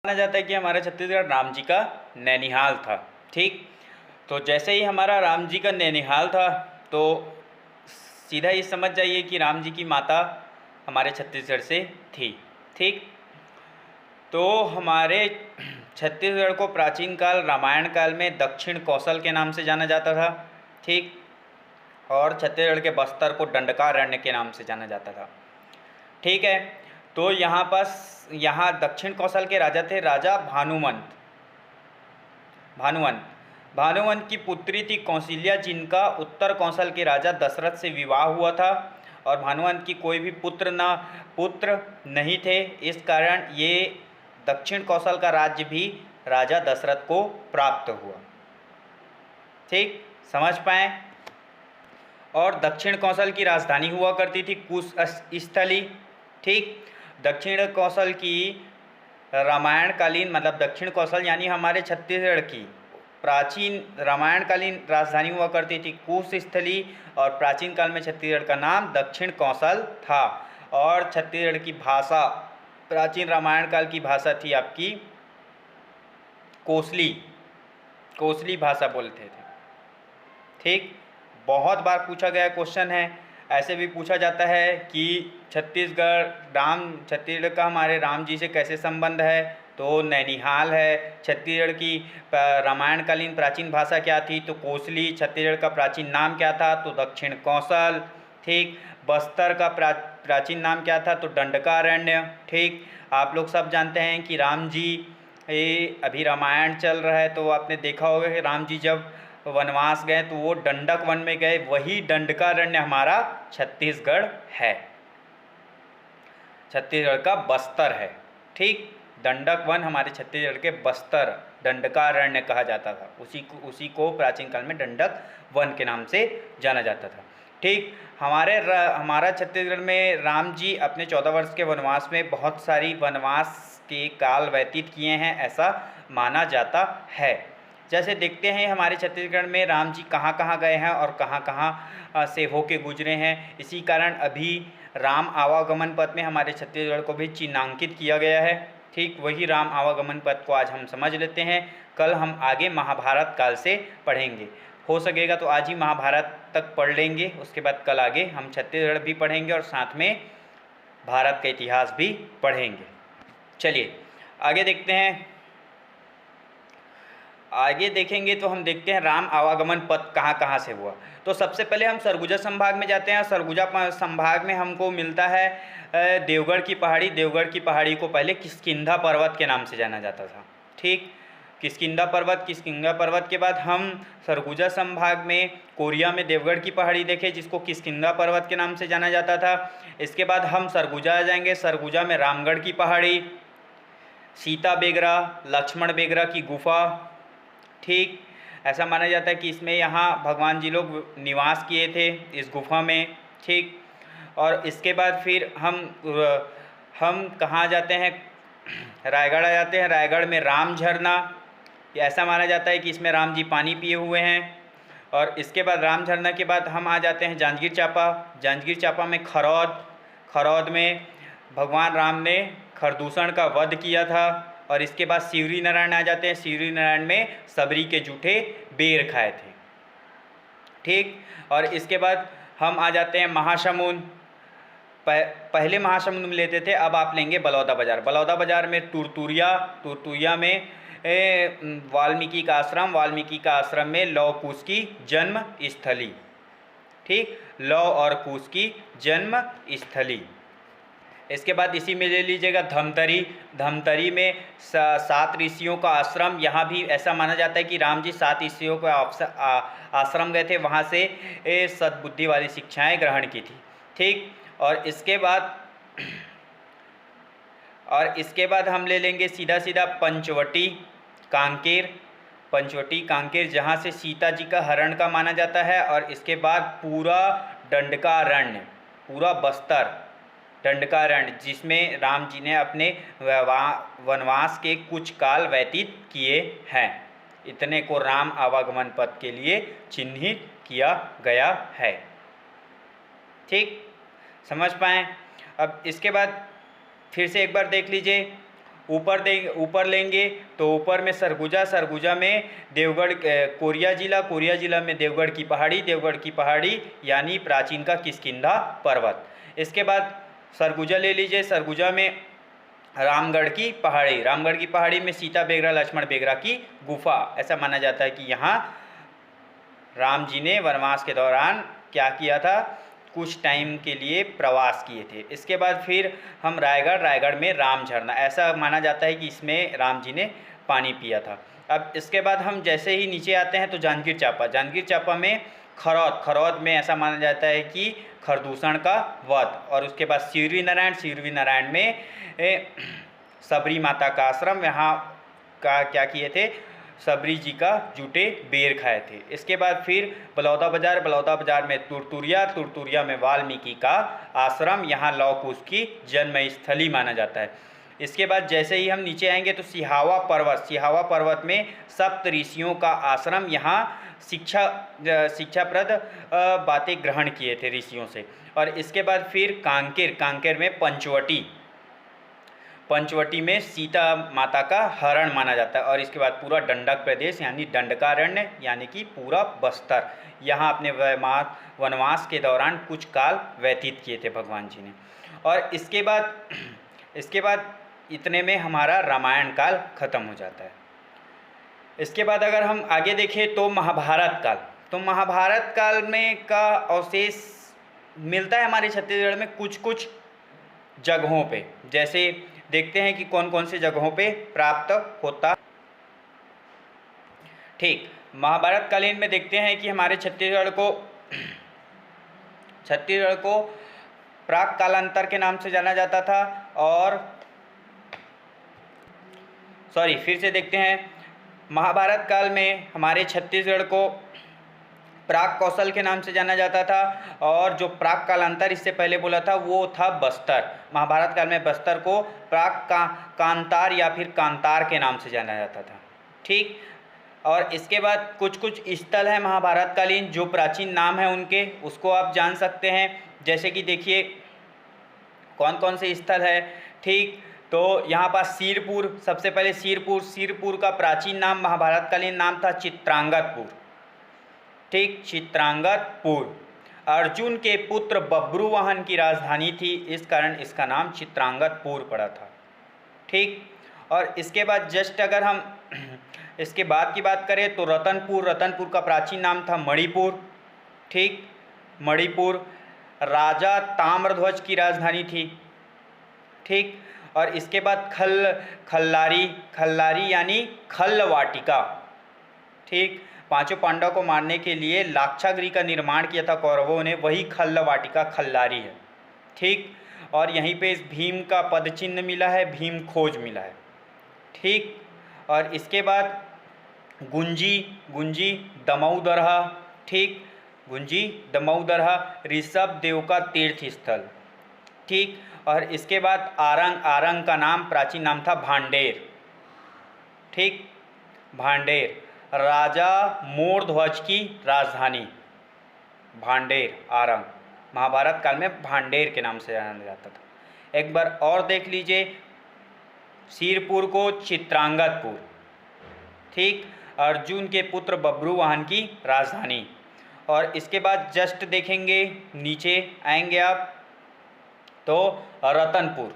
माना जाता है कि हमारा छत्तीसगढ़ राम जी का नैनीहाल था। ठीक, तो जैसे ही हमारा राम जी का नैनीहाल था तो सीधा ये समझ जाइए कि राम जी की माता हमारे छत्तीसगढ़ से थी। ठीक, तो हमारे छत्तीसगढ़ को प्राचीन काल रामायण काल में दक्षिण कौशल के नाम से जाना जाता था। ठीक, और छत्तीसगढ़ के बस्तर को दंडकारण्य के नाम से जाना जाता था। ठीक है, तो यहाँ दक्षिण कौशल के राजा थे राजा भानुमंत। भानुमंत की पुत्री थी कौशल्या, जिनका उत्तर कौशल के राजा दशरथ से विवाह हुआ था और भानुमंत की कोई भी पुत्र नहीं थे। इस कारण ये दक्षिण कौशल का राज्य भी राजा दशरथ को प्राप्त हुआ। ठीक, समझ पाए। और दक्षिण कौशल की राजधानी हुआ करती थी कुशस्थली। ठीक, दक्षिण कौशल की रामायणकालीन मतलब दक्षिण कौशल यानी हमारे छत्तीसगढ़ की प्राचीन रामायणकालीन राजधानी हुआ करती थी कुशस्थली, और प्राचीन काल में छत्तीसगढ़ का नाम दक्षिण कौशल था। और छत्तीसगढ़ की भाषा प्राचीन रामायण काल की भाषा थी आपकी कोसली भाषा बोलते थे। ठीक, बहुत बार पूछा गया क्वेश्चन है। ऐसे भी पूछा जाता है कि छत्तीसगढ़ का हमारे राम जी से कैसे संबंध है, तो नैनीहाल है। छत्तीसगढ़ की रामायणकालीन प्राचीन भाषा क्या थी, तो कोसली। छत्तीसगढ़ का प्राचीन नाम क्या था, तो दक्षिण कौशल। ठीक, बस्तर का प्राचीन नाम क्या था, तो दंडकारण्य। ठीक, आप लोग सब जानते हैं कि राम जी अभी रामायण चल रहा है, तो आपने देखा होगा कि राम जी जब वनवास गए तो वो दंडक वन में गए, वही दंडकारण्य हमारा छत्तीसगढ़ है, छत्तीसगढ़ का बस्तर है। ठीक, दंडक वन हमारे छत्तीसगढ़ के बस्तर दंडकारण्य कहा जाता था, उसी को प्राचीन काल में दंडक वन के नाम से जाना जाता था। ठीक, हमारा छत्तीसगढ़ में राम जी अपने 14 वर्ष के वनवास में बहुत सारी वनवास के काल व्यतीत किए हैं, ऐसा माना जाता है। जैसे देखते हैं हमारे छत्तीसगढ़ में राम जी कहाँ कहाँ गए हैं और कहाँ कहाँ से होके गुजरे हैं। इसी कारण अभी राम आवागमन पथ में हमारे छत्तीसगढ़ को भी चिन्हांकित किया गया है। ठीक, वही राम आवागमन पथ को आज हम समझ लेते हैं। कल हम आगे महाभारत काल से पढ़ेंगे। हो सकेगा तो आज ही महाभारत तक पढ़ लेंगे, उसके बाद कल आगे हम छत्तीसगढ़ भी पढ़ेंगे और साथ में भारत का इतिहास भी पढ़ेंगे। चलिए आगे देखते हैं। आगे देखेंगे तो हम देखते हैं राम आवागमन पथ कहाँ कहाँ से हुआ। तो सबसे पहले हम सरगुजा संभाग में जाते हैं। सरगुजा संभाग में हमको मिलता है देवगढ़ की पहाड़ी। देवगढ़ की पहाड़ी को पहले किष्किंधा पर्वत के नाम से जाना जाता था। ठीक, किष्किंधा पर्वत के बाद हम सरगुजा संभाग में कोरिया में देवगढ़ की पहाड़ी देखे, जिसको किष्किंधा पर्वत के नाम से जाना जाता था। इसके बाद हम सरगुजा आ जाएंगे। सरगुजा में रामगढ़ की पहाड़ी, सीता बेगरा, लक्ष्मण बेगरा की गुफा। ठीक, ऐसा माना जाता है कि इसमें यहाँ भगवान जी लोग निवास किए थे इस गुफा में। ठीक, और इसके बाद फिर हम कहाँ जाते हैं, रायगढ़ आ जाते हैं। रायगढ़ में राम झरना, ऐसा माना जाता है कि इसमें राम जी पानी पिए हुए हैं। और इसके बाद राम झरना के बाद हम आ जाते हैं जांजगीर चांपा। जांजगीर चांपा में खरौद में भगवान राम ने खरदूषण का वध किया था। और इसके बाद शिवरी नारायण आ जाते हैं। शिवरी नारायण में सबरी के जूठे बेर खाए थे। ठीक, और इसके बाद हम आ जाते हैं महासमुंद। पहले महासमुंद में लेते थे, अब आप लेंगे बलौदा बाजार। बलौदा बाजार में तुरतुरिया में वाल्मीकि का आश्रम में लौ कुश की जन्म स्थली। ठीक, लौ और कुश की जन्म स्थली। इसके बाद इसी में ले लीजिएगा धमतरी में 7 ऋषियों का आश्रम। यहाँ भी ऐसा माना जाता है कि राम जी 7 ऋषियों का आश्रम गए थे, वहाँ से सद्बुद्धि वाली शिक्षाएं ग्रहण की थी। ठीक, और इसके बाद हम ले लेंगे सीधा पंचवटी कांकेर, जहाँ से सीता जी का हरण का माना जाता है। और इसके बाद पूरा दंडकारण्य, पूरा बस्तर दंडकारण्य, जिसमें राम जी ने अपने वनवास के कुछ काल व्यतीत किए हैं। इतने को राम आवागमन पथ के लिए चिन्हित किया गया है। ठीक, समझ पाएँ। अब इसके बाद फिर से एक बार देख लीजिए, ऊपर लेंगे तो ऊपर में सरगुजा, सरगुजा में देवगढ़, कोरिया जिला में देवगढ़ की पहाड़ी यानी प्राचीन का किष्किंधा पर्वत। इसके बाद सरगुजा ले लीजिए, सरगुजा में रामगढ़ की पहाड़ी में सीता बेगरा लक्ष्मण बेगरा की गुफा। ऐसा माना जाता है कि यहाँ राम जी ने वनवास के दौरान क्या किया था, कुछ टाइम के लिए प्रवास किए थे। इसके बाद फिर हम रायगढ़ में राम झरना, ऐसा माना जाता है कि इसमें राम जी ने पानी पिया था। अब इसके बाद हम जैसे ही नीचे आते हैं तो जांजगीर चांपा में खरौद में ऐसा माना जाता है कि खरदूषण का वध। और उसके बाद सिरवी नारायण में सबरी माता का आश्रम, यहाँ का क्या किए थे, सबरी जी का जूटे बेर खाए थे। इसके बाद फिर बलौदा बाज़ार में तुरतुरिया में वाल्मीकि का आश्रम, यहाँ लौह कुश की जन्मस्थली माना जाता है। इसके बाद जैसे ही हम नीचे आएंगे तो सिहावा पर्वत में सप्त ऋषियों का आश्रम, यहाँ शिक्षाप्रद बातें ग्रहण किए थे ऋषियों से। और इसके बाद फिर कांकेर में पंचवटी में सीता माता का हरण माना जाता है। और इसके बाद पूरा डंडक प्रदेश यानी दंडकारण्य यानी कि पूरा बस्तर, यहाँ अपने वनवास के दौरान कुछ काल व्यतीत किए थे भगवान जी ने। और इसके बाद इतने में हमारा रामायण काल खत्म हो जाता है। इसके बाद अगर हम आगे देखें तो महाभारत काल में का अवशेष मिलता है हमारे छत्तीसगढ़ में कुछ जगहों पे। जैसे देखते हैं कि कौन कौन से जगहों पे प्राप्त होता। ठीक, महाभारत कालीन में देखते हैं कि हमारे छत्तीसगढ़ को प्राक कालांतर के नाम से जाना जाता था। और फिर से देखते हैं, महाभारत काल में हमारे छत्तीसगढ़ को प्राक कौशल के नाम से जाना जाता था। और जो प्राक कालांतर इससे पहले बोला था वो था बस्तर। महाभारत काल में बस्तर को प्राक कांतार या फिर कांतार के नाम से जाना जाता था। ठीक, और इसके बाद कुछ स्थल है महाभारत कालीन जो प्राचीन नाम है उनके, उसको आप जान सकते हैं। जैसे कि देखिए कौन कौन से स्थल है। ठीक, तो यहाँ पास सिरपुर, सबसे पहले सिरपुर का प्राचीन नाम महाभारत कालीन नाम था चित्रांगतपुर। ठीक, चित्रांगतपुर अर्जुन के पुत्र बब्रुवाहन की राजधानी थी, इस कारण इसका नाम चित्रांगतपुर पड़ा था। ठीक, और इसके बाद जस्ट अगर हम इसके बाद की बात करें तो रतनपुर का प्राचीन नाम था मणिपुर। ठीक, मणिपुर राजा ताम्रध्वज की राजधानी थी। ठीक, और इसके बाद खल्लारी यानी खल्लवाटिका। ठीक, पांचों पांडवों को मारने के लिए लाक्षागृह का निर्माण किया था कौरवों ने, वही खल्लवाटिका खल्लारी है। ठीक, और यहीं पे इस भीम का पद चिन्ह मिला है, भीम खोज मिला है। ठीक, और इसके बाद गुंजी दमऊ दरहा। ठीक, गुंजी दमऊ दरहा ऋषभ देव का तीर्थ स्थल। ठीक, और इसके बाद आरंग का नाम प्राचीन नाम था भांडेर। ठीक, भांडेर राजा मोरध्वज की राजधानी, भांडेर आरंग महाभारत काल में भांडेर के नाम से जाना जाता था। एक बार और देख लीजिए, सिरपुर को चित्रांगतपुर। ठीक, अर्जुन के पुत्र बब्रुवाहन की राजधानी। और इसके बाद जस्ट देखेंगे नीचे आएंगे आप तो रतनपुर।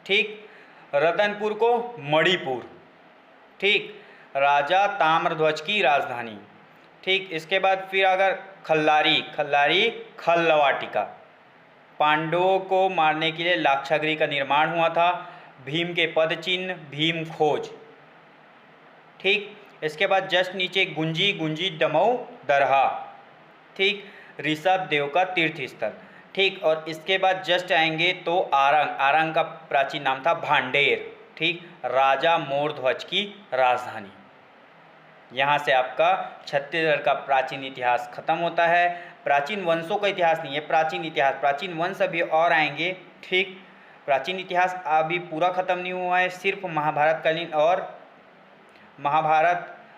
ठीक, रतनपुर को मणिपुर। ठीक, राजा ताम्रध्वज की राजधानी। ठीक, इसके बाद फिर अगर खल्लारी खल्लवाटिका, पांडवों को मारने के लिए लाक्षागृह का निर्माण हुआ था, भीम के पद चिन्ह भीम खोज। ठीक, इसके बाद जस्ट नीचे गुंजी दमऊ दरहा। ठीक, ऋषभ देव का तीर्थ स्थल। ठीक, और इसके बाद जस्ट आएंगे तो आरंग का प्राचीन नाम था भांडेर। ठीक, राजा मोरध्वज की राजधानी। यहाँ से आपका छत्तीसगढ़ का प्राचीन इतिहास खत्म होता है। प्राचीन वंशों का इतिहास नहीं है, प्राचीन इतिहास, प्राचीन वंश अभी और आएंगे। ठीक, प्राचीन इतिहास अभी पूरा खत्म नहीं हुआ है, सिर्फ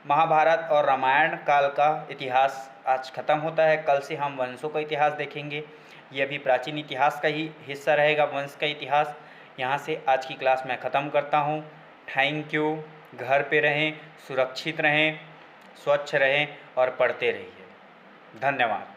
महाभारत और रामायण काल का इतिहास आज खत्म होता है। कल से हम वंशों का इतिहास देखेंगे, ये भी प्राचीन इतिहास का ही हिस्सा रहेगा, वंश का इतिहास। यहाँ से आज की क्लास मैं ख़त्म करता हूँ। Thank you. घर पे रहें, सुरक्षित रहें, स्वच्छ रहें और पढ़ते रहिए। धन्यवाद।